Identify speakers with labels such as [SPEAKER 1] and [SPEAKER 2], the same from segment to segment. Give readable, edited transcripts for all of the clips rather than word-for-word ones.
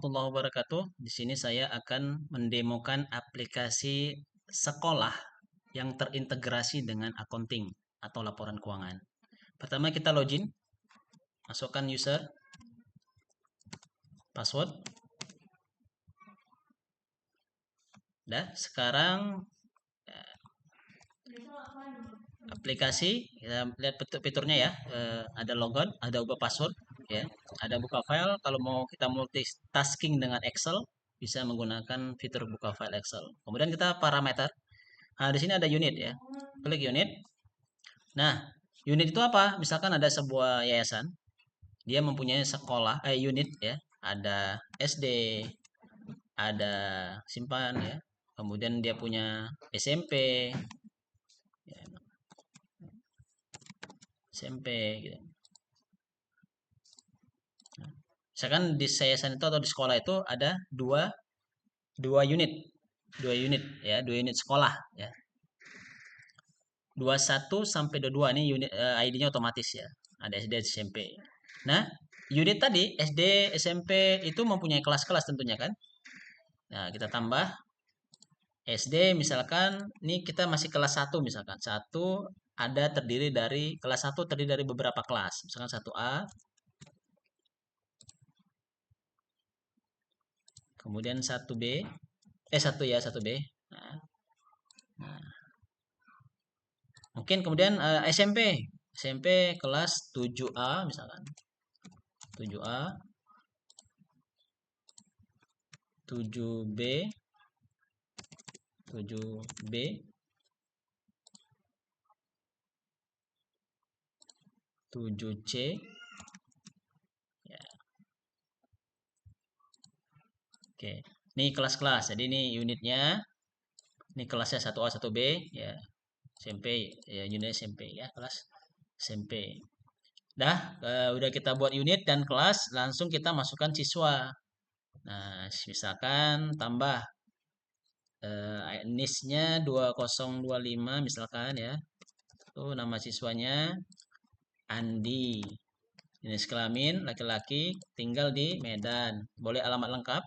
[SPEAKER 1] Warahmatullahi wabarakatuh. Di sini saya akan mendemokan aplikasi sekolah yang terintegrasi dengan accounting atau laporan keuangan. Pertama kita login, masukkan user, password. Dah, sekarang aplikasi kita lihat fiturnya ya. Ada logon, ada ubah password, ya. Ada buka file. Kalau mau kita multitasking dengan Excel, bisa menggunakan fitur buka file Excel. Kemudian kita parameter. Nah, di sini ada unit ya. Klik unit. Nah, unit itu apa? Misalkan ada sebuah yayasan, dia mempunyai sekolah, unit ya, ada SD, ada simpan ya, kemudian dia punya SMP, ya, SMP gitu. Nah, misalkan di yayasan itu atau di sekolah itu ada dua unit, ya, dua unit sekolah ya. 21 sampai 22 ini unit ID-nya otomatis ya. Ada SD, SMP. Nah, unit tadi SD, SMP itu mempunyai kelas-kelas tentunya kan. Nah, kita tambah SD misalkan ini kita masih kelas 1 misalkan. Kelas 1 terdiri dari beberapa kelas. Misalkan 1A, kemudian 1B, 1 ya, 1B. Nah, mungkin kemudian SMP kelas 7A misalkan. 7A, 7B, 7B, 7C, ya. Oke, ini kelas-kelas. Jadi ini unitnya, ini kelasnya 1A, 1B, ya. SMP, ya, unit SMP ya, kelas SMP. Dah, udah kita buat unit dan kelas, langsung kita masukkan siswa. Nah, misalkan tambah NIS-nya 2025 misalkan ya. Tuh nama siswanya Andi. Jenis kelamin laki-laki, tinggal di Medan. Boleh alamat lengkap.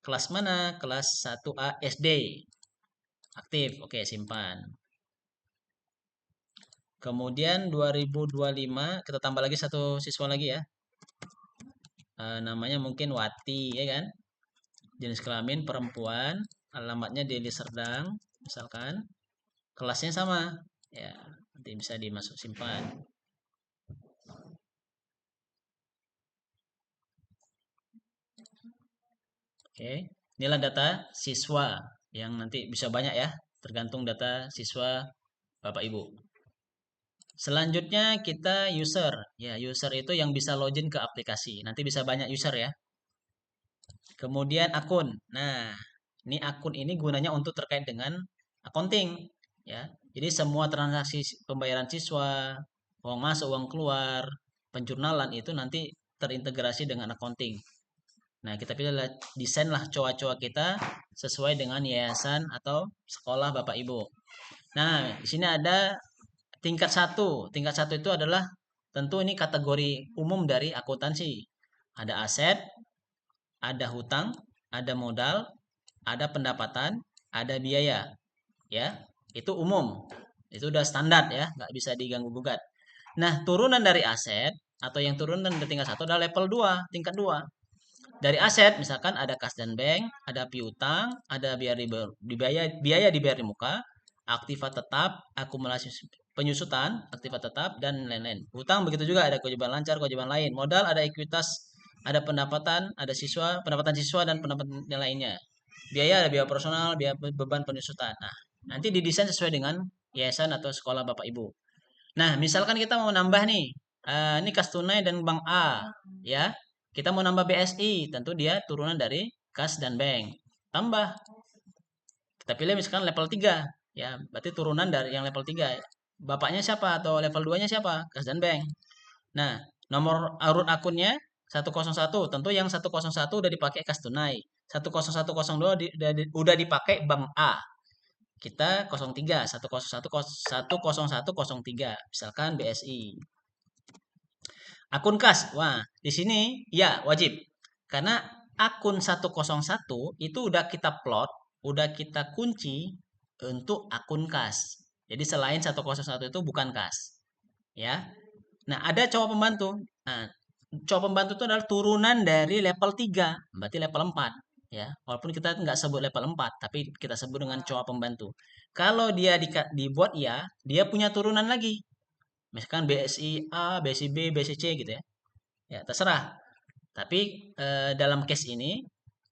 [SPEAKER 1] Kelas mana? Kelas 1A SD. Aktif. Oke, simpan. Kemudian 2025 kita tambah lagi satu siswa lagi ya. Namanya mungkin Wati ya kan. Jenis kelamin perempuan, alamatnya Deli Serdang misalkan. Kelasnya sama. Ya, nanti bisa dimasuk simpan. Oke, inilah data siswa yang nanti bisa banyak ya, tergantung data siswa Bapak Ibu. Selanjutnya kita user. Ya, user itu yang bisa login ke aplikasi. Nanti bisa banyak user ya. Kemudian akun. Nah, ini akun ini gunanya untuk terkait dengan accounting ya. Jadi semua transaksi pembayaran siswa, uang masuk, uang keluar, penjurnalan itu nanti terintegrasi dengan accounting. Nah, kita pilih desainlah coa-coa kita sesuai dengan yayasan atau sekolah Bapak Ibu. Nah, di sini ada tingkat 1. Tingkat 1 itu adalah tentu ini kategori umum dari akuntansi. Ada aset, ada hutang, ada modal, ada pendapatan, ada biaya. Ya, itu umum. Itu udah standar ya, nggak bisa diganggu gugat. Nah, turunan dari aset atau yang turunan dari tingkat 1 adalah level 2, tingkat 2. Dari aset misalkan ada kas dan bank, ada piutang, ada biaya dibayar di muka, aktiva tetap, akumulasi penyusutan, aktiva tetap dan lain-lain. Hutang begitu juga ada kewajiban lancar, kewajiban lain. Modal ada ekuitas, ada pendapatan, ada pendapatan siswa dan pendapatan yang lainnya. Biaya ada biaya personal, biaya beban penyusutan. Nah, nanti didesain sesuai dengan yayasan atau sekolah Bapak Ibu. Nah, misalkan kita mau nambah nih, ini kas tunai dan bank A, ya. Kita mau nambah BSI, tentu dia turunan dari kas dan bank. Tambah. Kita pilih misalkan level 3, ya. Berarti turunan dari yang level 3. Bapaknya siapa atau level 2-nya siapa? Kas dan bank. Nah, nomor urut akunnya 101, tentu yang 101 udah dipakai kas tunai. 10102 udah dipakai bank A. Kita 03, 10103, misalkan BSI. Akun kas, wah di sini ya wajib karena akun 101 itu udah kita plot, udah kita kunci untuk akun kas. Jadi selain 101 itu bukan kas, ya. Nah, ada cowok pembantu. Nah, cowok pembantu itu adalah turunan dari level 3, berarti level 4, ya. Walaupun kita nggak sebut level 4, tapi kita sebut dengan cowok pembantu. Kalau dia dibuat ya, dia punya turunan lagi. Misalkan BSI A, BSI B, BSI C gitu ya. Ya, terserah. Tapi dalam case ini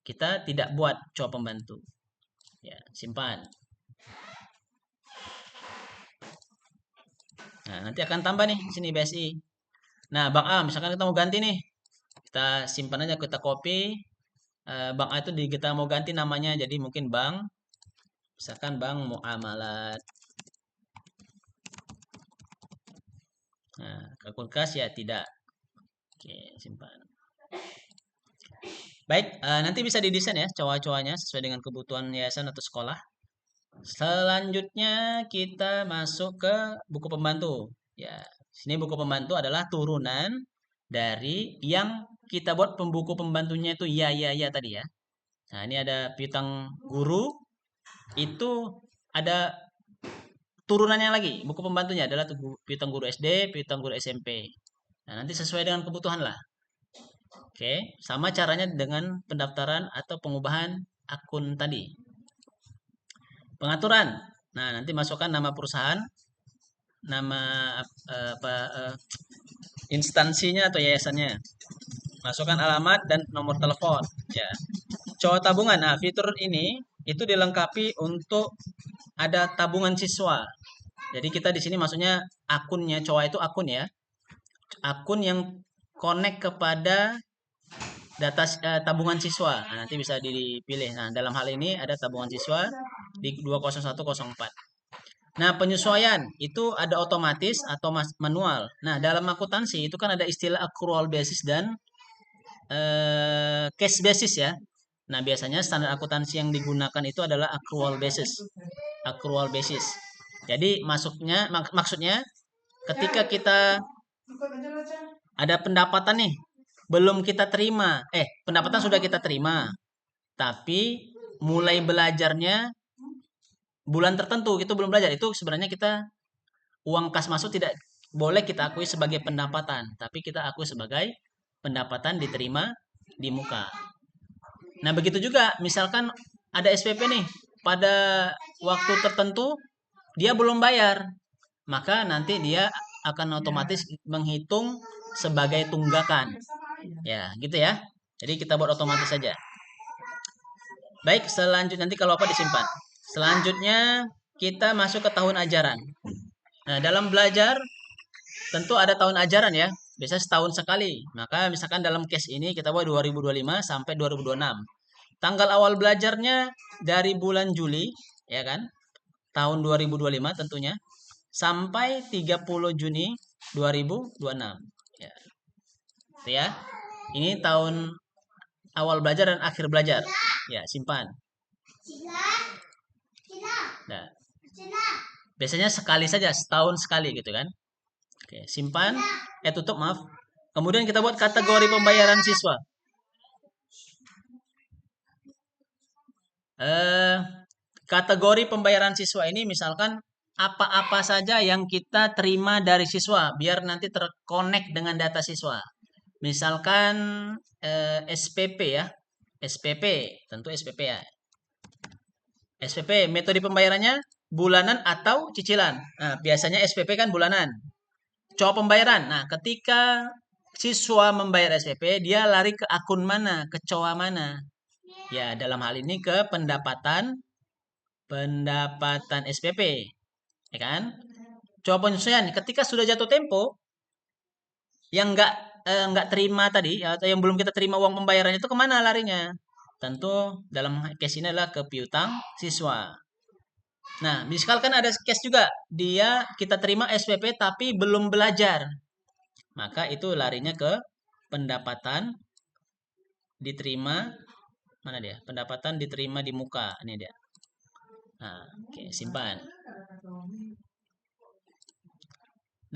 [SPEAKER 1] kita tidak buat cowok pembantu. Ya, simpan. Nah, nanti akan tambah nih sini BSI. Nah, Bank A misalkan kita mau ganti nih. Kita simpan aja, kita copy. Bank A itu kita mau ganti namanya jadi mungkin bank, misalkan Bank Muamalat. Nah, akun kas ya tidak. Oke, simpan. Baik, nanti bisa didesain ya cowok-cowoknya sesuai dengan kebutuhan yayasan atau sekolah. Selanjutnya kita masuk ke buku pembantu. Ya, sini buku pembantu adalah turunan dari yang kita buat pembuku pembantunya itu ya tadi ya. Nah, ini ada piutang guru, itu ada turunannya lagi. Buku pembantunya adalah piutang guru SD, piutang guru SMP. Nah, nanti sesuai dengan kebutuhan lah. Oke, sama caranya dengan pendaftaran atau pengubahan akun tadi. Pengaturan. Nah, nanti masukkan nama perusahaan, nama instansinya atau yayasannya. Masukkan alamat dan nomor telepon. Ya. Cowok tabungan. Nah, fitur ini itu dilengkapi untuk ada tabungan siswa. Jadi kita di sini maksudnya akunnya cowok itu akun ya. Akun yang connect kepada data tabungan siswa. Nah, nanti bisa dipilih. Nah, dalam hal ini ada tabungan siswa di 20104. Nah, penyesuaian itu ada otomatis atau manual. Nah, dalam akuntansi itu kan ada istilah accrual basis dan cash basis ya. Nah, biasanya standar akuntansi yang digunakan itu adalah accrual basis. Accrual basis. Jadi maksudnya ketika kita ada pendapatan nih belum kita terima, pendapatan sudah kita terima, tapi mulai belajarnya bulan tertentu itu belum belajar, itu sebenarnya kita uang kas masuk tidak boleh kita akui sebagai pendapatan, tapi kita akui sebagai pendapatan diterima di muka. Nah, begitu juga misalkan ada SPP nih pada waktu tertentu dia belum bayar, maka nanti dia akan otomatis menghitung sebagai tunggakan. Ya, gitu ya. Jadi kita buat otomatis saja. Baik, selanjutnya nanti kalau apa disimpan. Selanjutnya kita masuk ke tahun ajaran. Nah, dalam belajar tentu ada tahun ajaran ya. Biasanya setahun sekali. Maka misalkan dalam case ini kita buat 2025 sampai 2026. Tanggal awal belajarnya dari bulan Juli, ya kan? Tahun 2025 tentunya sampai 30 Juni 2026. Ya. Itu ya. Ini tahun awal belajar dan akhir belajar. Ya, simpan. Nah, biasanya sekali saja, setahun sekali gitu kan. Oke, simpan. Tutup, maaf. Kemudian kita buat kategori pembayaran siswa. Kategori pembayaran siswa ini misalkan apa-apa saja yang kita terima dari siswa, biar nanti terkonek dengan data siswa. Misalkan SPP ya. SPP, tentu SPP ya. SPP, metode pembayarannya bulanan atau cicilan. Nah, biasanya SPP kan bulanan. Cowok pembayaran. Nah, ketika siswa membayar SPP, dia lari ke akun mana? Ke cowok mana? Ya, dalam hal ini ke pendapatan SPP. Ya kan? Cowok penyesuaian. Ketika sudah jatuh tempo, yang nggak terima tadi, atau yang belum kita terima uang pembayaran itu kemana larinya? Tentu dalam case ini adalah ke piutang siswa. Nah, misalkan ada case juga, dia kita terima SPP tapi belum belajar. Maka itu larinya ke pendapatan diterima, mana dia? Pendapatan diterima di muka, ini dia. Nah, oke, simpan.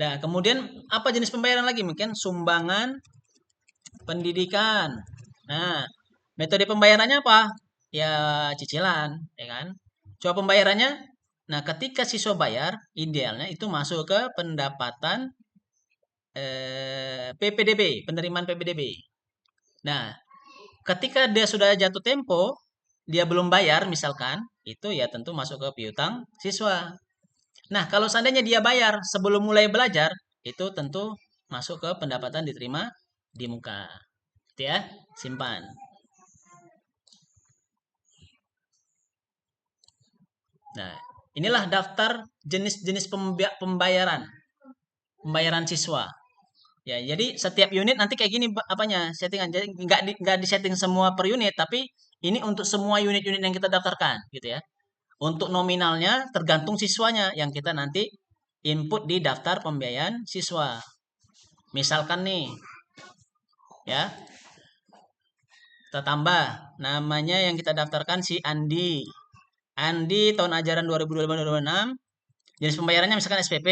[SPEAKER 1] Nah, kemudian apa jenis pembayaran lagi? Mungkin sumbangan pendidikan. Nah, Metode pembayarannya apa? Ya cicilan, ya kan? Coba pembayarannya. Nah, ketika siswa bayar, idealnya itu masuk ke pendapatan PPDB, penerimaan PPDB. Nah, ketika dia sudah jatuh tempo, dia belum bayar misalkan, itu ya tentu masuk ke piutang siswa. Nah, kalau seandainya dia bayar sebelum mulai belajar, itu tentu masuk ke pendapatan diterima di muka. Gitu ya, simpan. Nah, inilah daftar jenis-jenis pembayaran, pembayaran siswa. Ya, jadi setiap unit nanti kayak gini apanya settingan. Jadi nggak disetting semua per unit, tapi ini untuk semua unit-unit yang kita daftarkan, gitu ya. Untuk nominalnya tergantung siswanya yang kita nanti input di daftar pembiayaan siswa. Misalkan nih, ya, kita tambah namanya yang kita daftarkan si Andi. Andi tahun ajaran 2025-2026, jenis pembayarannya misalkan SPP.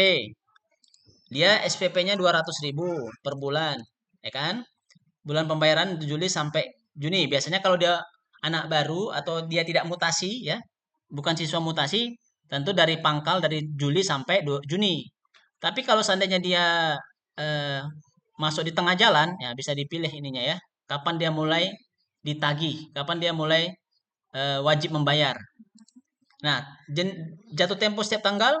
[SPEAKER 1] Dia SPP-nya 200.000 per bulan, ya kan? Bulan pembayaran Juli sampai Juni. Biasanya kalau dia anak baru atau dia tidak mutasi, ya, bukan siswa mutasi, tentu dari pangkal dari Juli sampai Juni. Tapi kalau seandainya dia eh, masuk di tengah jalan, ya bisa dipilih ininya ya. Kapan dia mulai ditagih, kapan dia mulai wajib membayar. Nah, jatuh tempo setiap tanggal,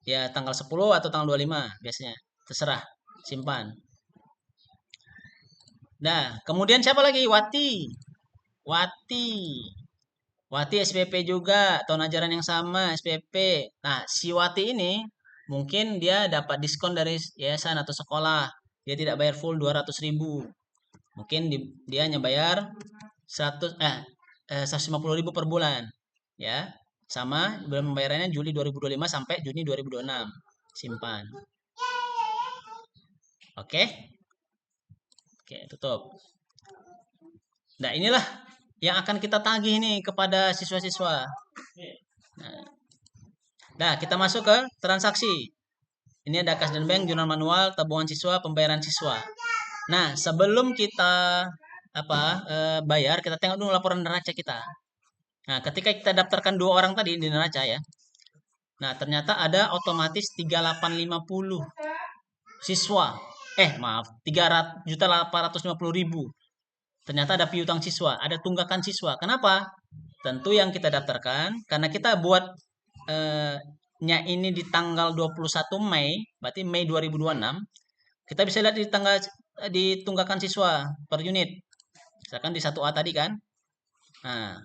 [SPEAKER 1] ya tanggal 10 atau tanggal 25 biasanya. Terserah, simpan. Nah, kemudian siapa lagi? Wati. Wati. Wati SPP juga, tahun ajaran yang sama, SPP. Nah, si Wati ini mungkin dia dapat diskon dari yayasan atau sekolah. Dia tidak bayar full 200.000. Mungkin dia hanya bayar 150.000 per bulan. Ya, sama bulan pembayarannya Juli 2025 sampai Juni 2026. Simpan. Oke? Oke, tutup. Nah, inilah yang akan kita tagih nih kepada siswa-siswa. Nah, kita masuk ke transaksi. Ini ada kas dan bank, jurnal manual, tabungan siswa, pembayaran siswa. Nah, sebelum kita bayar, kita tengok dulu laporan neraca kita. Nah, ketika kita daftarkan 2 orang tadi di neraca ya. Nah, ternyata ada otomatis 3850 siswa. Maaf, 300.850.000. Ternyata ada piutang siswa, ada tunggakan siswa. Kenapa? Tentu yang kita daftarkan karena kita buat ini di tanggal 21 Mei, berarti Mei 2026. Kita bisa lihat di tanggal di tunggakan siswa per unit. Misalkan di 1A tadi kan. Nah,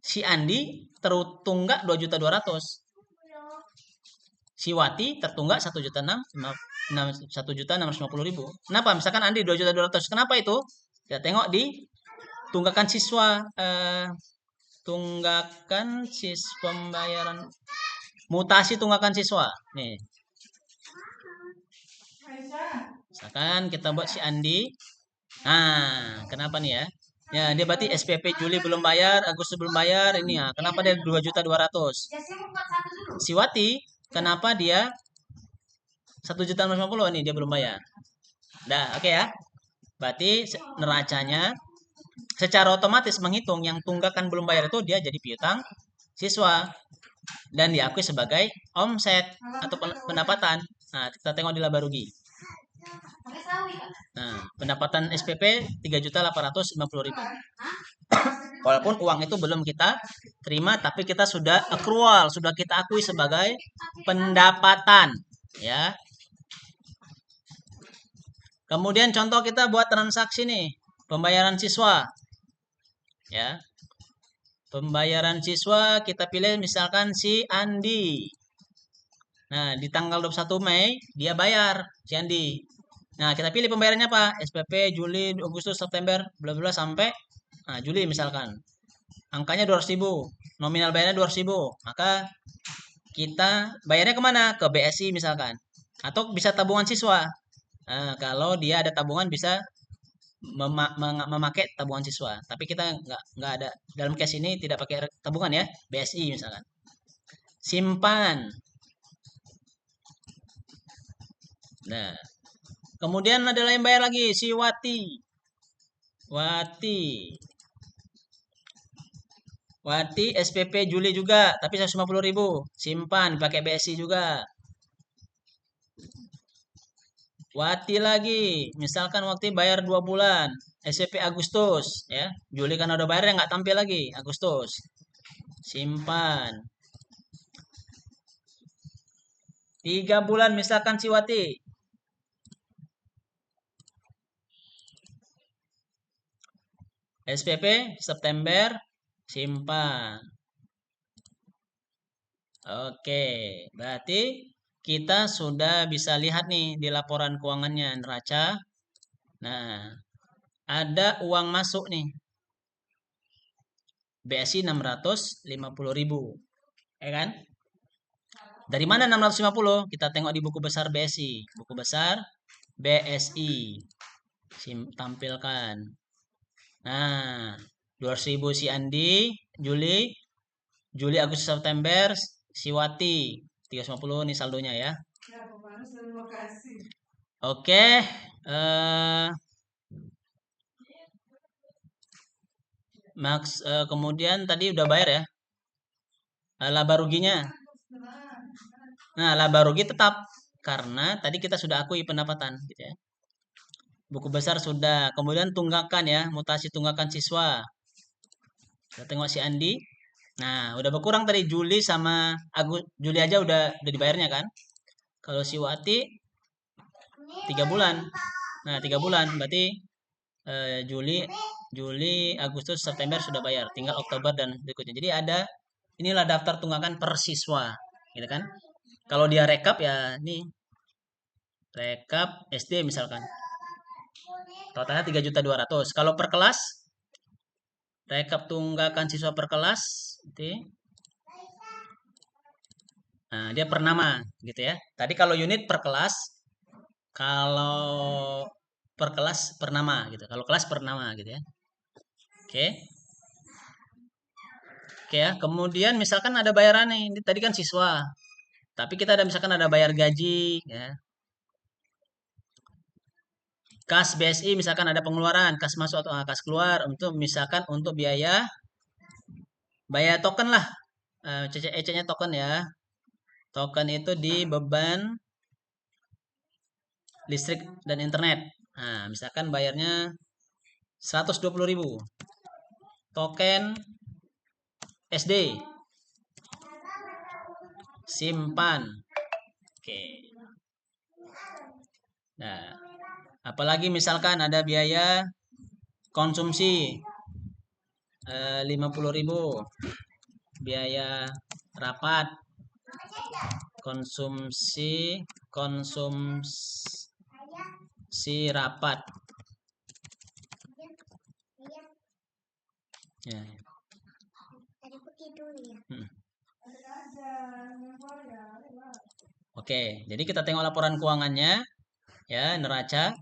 [SPEAKER 1] si Andi tertunggak 2.200.000. Si Wati tertunggak 1.650.000. Kenapa? Misalkan Andi 2.200.000. Kenapa itu? Kita tengok di tunggakan siswa tunggakan siswa pembayaran mutasi tunggakan siswa. Nih. Misalkan kita buat si Andi. Nah, kenapa nih ya? Ya, dia berarti SPP Juli belum bayar, Agustus belum bayar. Ini ya, kenapa dia 2.200.000? Si Wati, kenapa dia 1.650.000 nih dia belum bayar? Dah, oke ya. Berarti neracanya secara otomatis menghitung yang tunggakan belum bayar itu dia jadi piutang siswa dan diakui sebagai omset atau pendapatan. Nah, kita tengok di laba rugi. Nah, pendapatan SPP 3.850.000. Walaupun uang itu belum kita terima, tapi kita sudah accrual, sudah kita akui sebagai pendapatan, ya. Kemudian contoh kita buat transaksi nih, pembayaran siswa, ya. Pembayaran siswa kita pilih misalkan si Andi. Nah, di tanggal 21 Mei dia bayar si Andi. Nah, kita pilih pembayarannya apa? SPP Juli, Agustus, September, bla bla sampai Juli misalkan. Angkanya 200.000. Nominal bayarnya 200.000. Maka kita bayarnya kemana? Ke BSI misalkan. Atau bisa tabungan siswa. Nah, kalau dia ada tabungan bisa memakai tabungan siswa. Tapi kita nggak ada dalam case ini tidak pakai tabungan ya. BSI misalkan. Simpan. Nah, kemudian ada yang bayar lagi si Wati. Wati. Wati SPP Juli juga, tapi 150.000. Simpan pakai BSI juga. Wati lagi, misalkan waktu bayar 2 bulan, SPP Agustus, ya. Juli kan udah bayar nggak tampil lagi, Agustus. Simpan. 3 bulan misalkan si Wati. SPP September, simpan. Oke, berarti kita sudah bisa lihat nih di laporan keuangannya neraca. Nah, ada uang masuk nih. BSI 650.000. Ya kan? Dari mana 650? Kita tengok di buku besar BSI. Buku besar BSI. Tampilkan. Nah, 200.000 si Andi, Juli, Agustus, September, si Wati. 350 nih saldonya ya. Oke, kemudian tadi udah bayar ya. Laba ruginya. Nah, laba rugi tetap karena tadi kita sudah akui pendapatan gitu ya. Buku besar sudah. Kemudian tunggakan ya, mutasi tunggakan siswa. Kita tengok si Andi. Nah, udah berkurang tadi Juli sama Juli aja udah dibayarnya kan. Kalau si Wati 3 bulan. Nah, 3 bulan berarti Juli, Agustus, September sudah bayar. Tinggal Oktober dan berikutnya. Jadi ada inilah daftar tunggakan per siswa, gitu kan? Kalau dia rekap ya nih. Rekap SD misalkan. Totalnya 3.200.000. Kalau per kelas rekap tunggakan siswa per kelas gitu. Nah, dia per nama gitu ya. Tadi kalau unit per kelas, kalau per kelas per nama gitu. Kalau kelas per nama gitu ya. Oke. Oke ya. Kemudian misalkan ada bayaran nih. Ini tadi kan siswa. Tapi kita ada misalkan ada bayar gaji ya. Kas BSI misalkan ada pengeluaran, kas masuk atau kas keluar untuk misalkan untuk biaya bayar token lah. CC-nya token ya. Token itu di beban listrik dan internet. Nah, misalkan bayarnya 120.000. Token SD. Simpan. Oke. Nah, apalagi misalkan ada biaya konsumsi 50.000. Biaya rapat konsumsi rapat ya. Oke, jadi kita tengok laporan keuangannya ya, neraca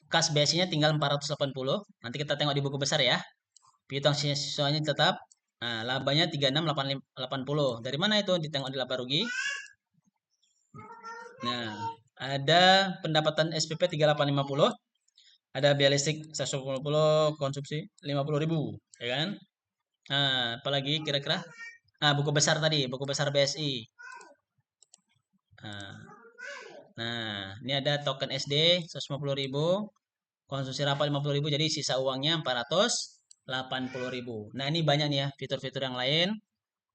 [SPEAKER 1] kas BSI-nya tinggal 480. Nanti kita tengok di buku besar ya. Piutang siswanya tetap. Nah, labanya 3680. Dari mana itu? Ditengok di laba rugi. Nah, ada pendapatan SPP 3850. Ada biaya listrik 150, konsumsi 50.000, ya kan? Nah, apalagi kira-kira? Nah, buku besar tadi, buku besar BSI. Nah, ini ada token SD 150.000, konsumsi rapat 50.000, jadi sisa uangnya 480.000. Nah, ini banyak nih ya fitur-fitur yang lain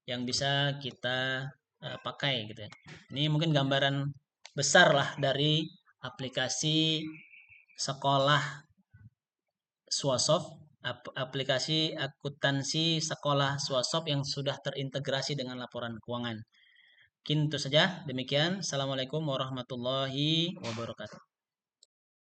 [SPEAKER 1] yang bisa kita pakai gitu ya. Ini mungkin gambaran besar lah dari aplikasi sekolah Swasop, aplikasi akuntansi sekolah Swasop yang sudah terintegrasi dengan laporan keuangan. Mungkin itu saja. Demikian. Assalamualaikum warahmatullahi wabarakatuh.